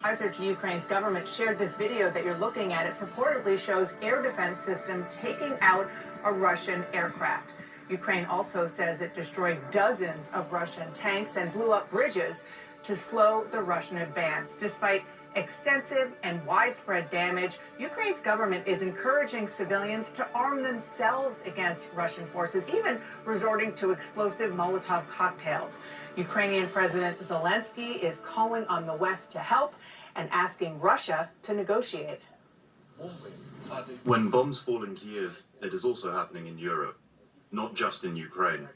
Advisor to Ukraine's government shared this video that you're looking at. It purportedly shows air defense system taking out a Russian aircraft. Ukraine also says it destroyed dozens of Russian tanks and blew up bridges to slow the Russian advance. Despite extensive and widespread damage, Ukraine's government is encouraging civilians to arm themselves against Russian forces, even resorting to explosive Molotov cocktails. Ukrainian President Zelensky is calling on the West to help and asking Russia to negotiate. When bombs fall in Kiev, it is also happening in Europe, not just in Ukraine.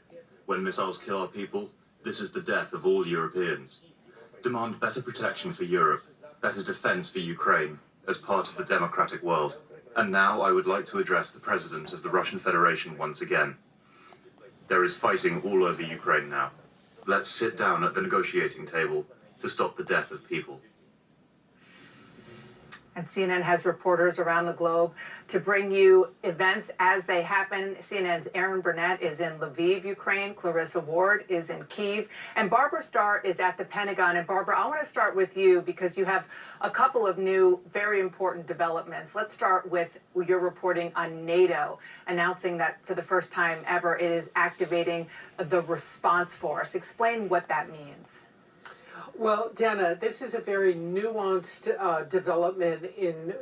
When missiles kill our people, this is the death of all Europeans. Demand better protection for Europe, better defense for Ukraine, as part of the democratic world. And now I would like to address the President of the Russian Federation once again. There is fighting all over Ukraine now. Let's sit down at the negotiating table to stop the death of people. And CNN has reporters around the globe to bring you events as they happen. CNN's Aaron Burnett is in Lviv, Ukraine. Clarissa Ward is in Kyiv. And Barbara Starr is at the Pentagon. And Barbara, I want to start with you because you have a couple of new, very important developments. Let's start with your reporting on NATO, announcing that for the first time ever, it is activating the response force. Explain what that means. Well, Dana, this is a very nuanced development in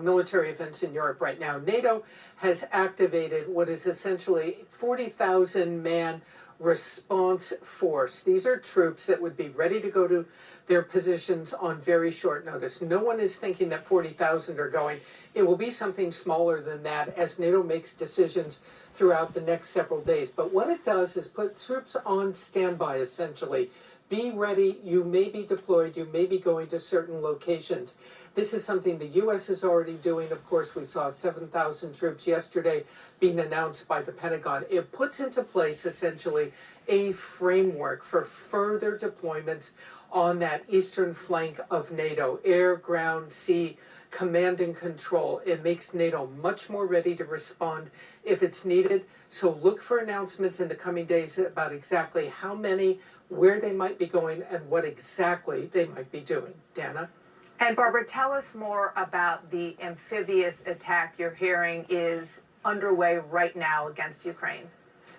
military events in Europe right now. NATO has activated what is essentially 40,000-man response force. These are troops that would be ready to go to their positions on very short notice. No one is thinking that 40,000 are going. It will be something smaller than that as NATO makes decisions throughout the next several days. But what it does is put troops on standby, essentially. Be ready, you may be deployed, you may be going to certain locations. This is something the U.S. is already doing. Of course, we saw 7,000 troops yesterday being announced by the Pentagon. It puts into place, essentially, a framework for further deployments on that eastern flank of NATO, air, ground, sea, command and control. It makes NATO much more ready to respond if it's needed. So look for announcements in the coming days about exactly how many, where they might be going, and what exactly they might be doing. Dana? And Barbara, tell us more about the amphibious attack you're hearing is underway right now against Ukraine.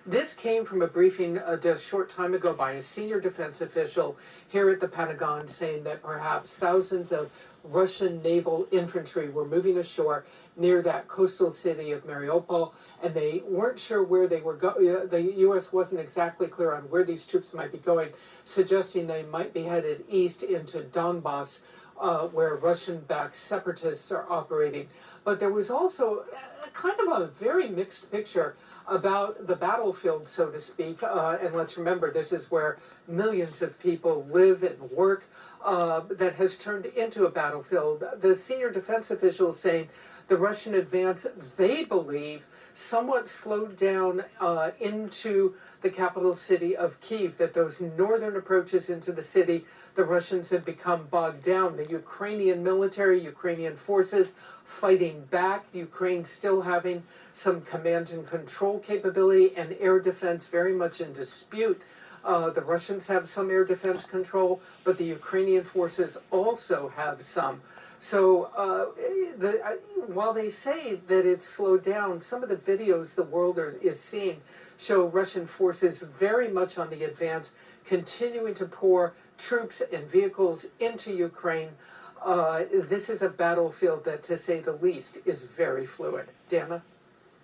This came from a briefing a short time ago by a senior defense official here at the Pentagon saying that perhaps thousands of Russian naval infantry were moving ashore near that coastal city of Mariupol, and they weren't sure where they were going. The U.S. wasn't exactly clear on where these troops might be going, suggesting they might be headed east into Donbass, where Russian-backed separatists are operating. But there was also kind of a very mixed picture about the battlefield, so to speak. And let's remember, this is where millions of people live and work, that has turned into a battlefield. The senior defense official is saying the Russian advance, they believe, somewhat slowed down into the capital city of Kyiv, that those northern approaches into the city, the Russians have become bogged down. The Ukrainian military, Ukrainian forces fighting back, Ukraine still having some command and control capability, and air defense very much in dispute. The Russians have some air defense control, but the Ukrainian forces also have some. So while they say that it's slowed down, some of the videos the world is seeing show Russian forces very much on the advance, continuing to pour troops and vehicles into Ukraine. This is a battlefield that, to say the least, is very fluid. Dana?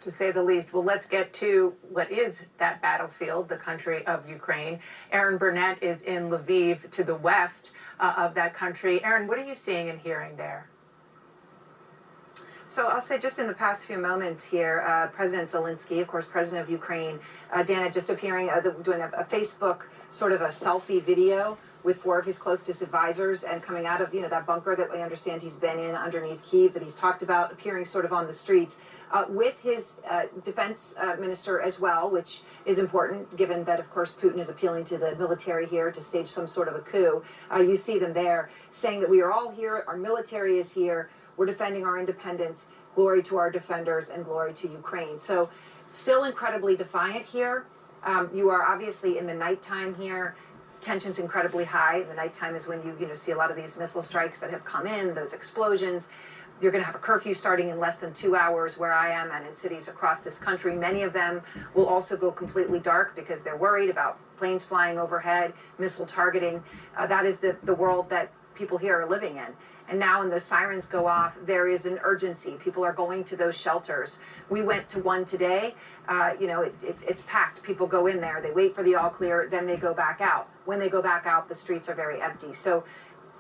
To say the least. Well, let's get to what is that battlefield, the country of Ukraine. Aaron Burnett is in Lviv to the west of that country. Aaron, what are you seeing and hearing there? So I'll say just in the past few moments here, President Zelensky, of course, President of Ukraine, Dana, just appearing, doing a Facebook sort of a selfie video with four of his closest advisors and coming out of, that bunker that we understand he's been in underneath Kyiv that he's talked about, appearing sort of on the streets with his defense minister as well, which is important given that, of course, Putin is appealing to the military here to stage some sort of a coup. You see them there saying that we are all here, our military is here, we're defending our independence, glory to our defenders and glory to Ukraine. So still incredibly defiant here. You are obviously in the nighttime here. tension's incredibly high. The nighttime is when you see a lot of these missile strikes that have come in, those explosions. You're going to have a curfew starting in less than 2 hours where I am and in cities across this country. Many of them will also go completely dark because they're worried about planes flying overhead, missile targeting. That is the world that people here are living in. And now when those sirens go off, there is an urgency. People are going to those shelters. We went to one today. It's packed. People go in there. They wait for the all clear. Then they go back out. When they go back out, the streets are very empty. So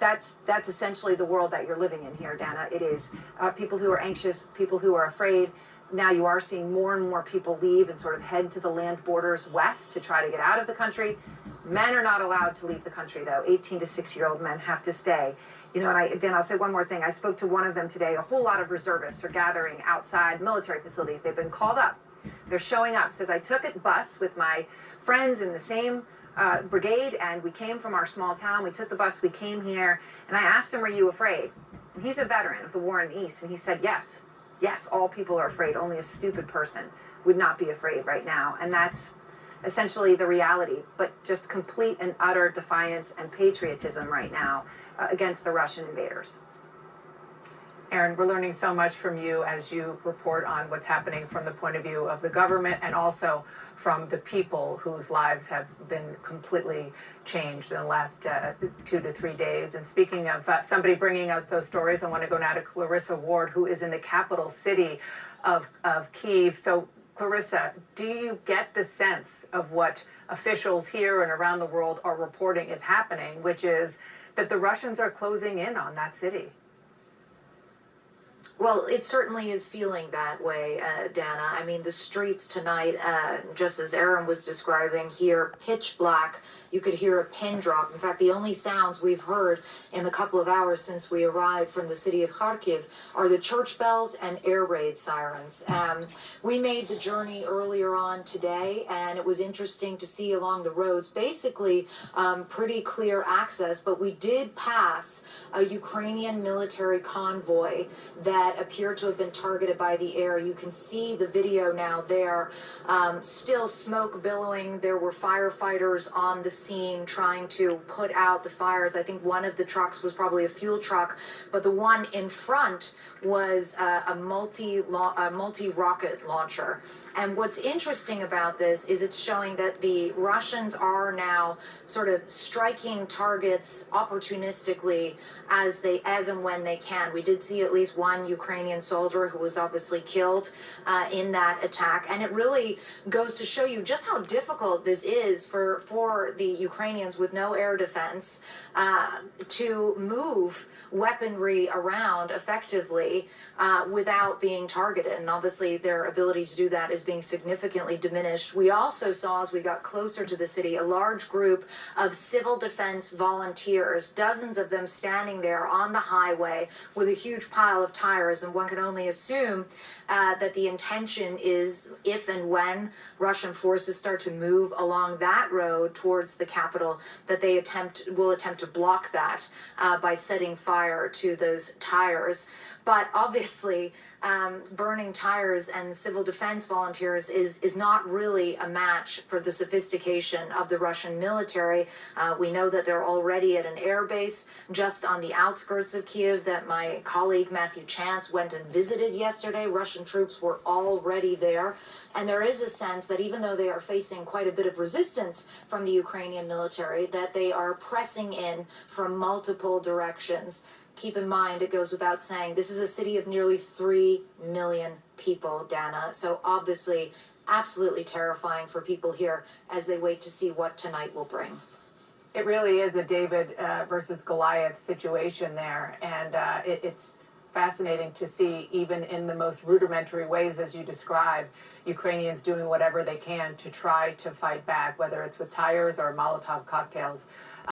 that's essentially the world that you're living in here, Dana. It is people who are anxious, people who are afraid. Now you are seeing more and more people leave and sort of head to the land borders west to try to get out of the country. Men are not allowed to leave the country, though. 18 to 6-year-old men have to stay. Dan, I'll say one more thing. I spoke to one of them today. A whole lot of reservists are gathering outside military facilities. They've been called up. They're showing up. Says, I took a bus with my friends in the same brigade, and we came from our small town. We took the bus. We came here, and I asked him, "Are you afraid?" And he's a veteran of the war in the East, and he said, "Yes, yes. All people are afraid. Only a stupid person would not be afraid right now." And that's essentially the reality. But just complete and utter defiance and patriotism right now against the Russian invaders. Aaron, we're learning so much from you as you report on what's happening from the point of view of the government and also from the people whose lives have been completely changed in the last 2 to 3 days. And speaking of somebody bringing us those stories, I want to go now to Clarissa Ward, who is in the capital city of Kyiv. So, Clarissa, do you get the sense of what officials here and around the world are reporting is happening, which is that the Russians are closing in on that city? Well, it certainly is feeling that way, Dana. I mean, the streets tonight, just as Aaron was describing here, pitch black. You could hear a pin drop. In fact, the only sounds we've heard in the couple of hours since we arrived from the city of Kharkiv are the church bells and air raid sirens. We made the journey earlier on today, and it was interesting to see along the roads basically pretty clear access, but we did pass a Ukrainian military convoy that appeared to have been targeted by the air. You can see the video now there. Still smoke billowing. There were firefighters on the scene trying to put out the fires. I think one of the trucks was probably a fuel truck, but the one in front was a multi-rocket launcher. And what's interesting about this is it's showing that the Russians are now sort of striking targets opportunistically as and when they can. We did see at least one Ukrainian soldier who was obviously killed in that attack. And it really goes to show you just how difficult this is for the Ukrainians with no air defense to move weaponry around effectively without being targeted. And obviously their ability to do that is being significantly diminished. We also saw, as we got closer to the city, a large group of civil defense volunteers, dozens of them standing there on the highway with a huge pile of tires. And one can only assume that the intention is, if and when Russian forces start to move along that road towards the capital, that they will attempt to block that by setting fire to those tires. But obviously, burning tires and civil defense volunteers is not really a match for the sophistication of the Russian military. We know that they're already at an air base just on the outskirts of Kyiv that my colleague Matthew Chance went and visited yesterday. Russian troops were already there. And there is a sense that even though they are facing quite a bit of resistance from the Ukrainian military, that they are pressing in from multiple directions. Keep in mind, it goes without saying, this is a city of nearly 3 million people, Dana. So obviously, absolutely terrifying for people here as they wait to see what tonight will bring. It really is a David versus Goliath situation there. And it's fascinating to see, even in the most rudimentary ways, as you describe, Ukrainians doing whatever they can to try to fight back, whether it's with tires or Molotov cocktails.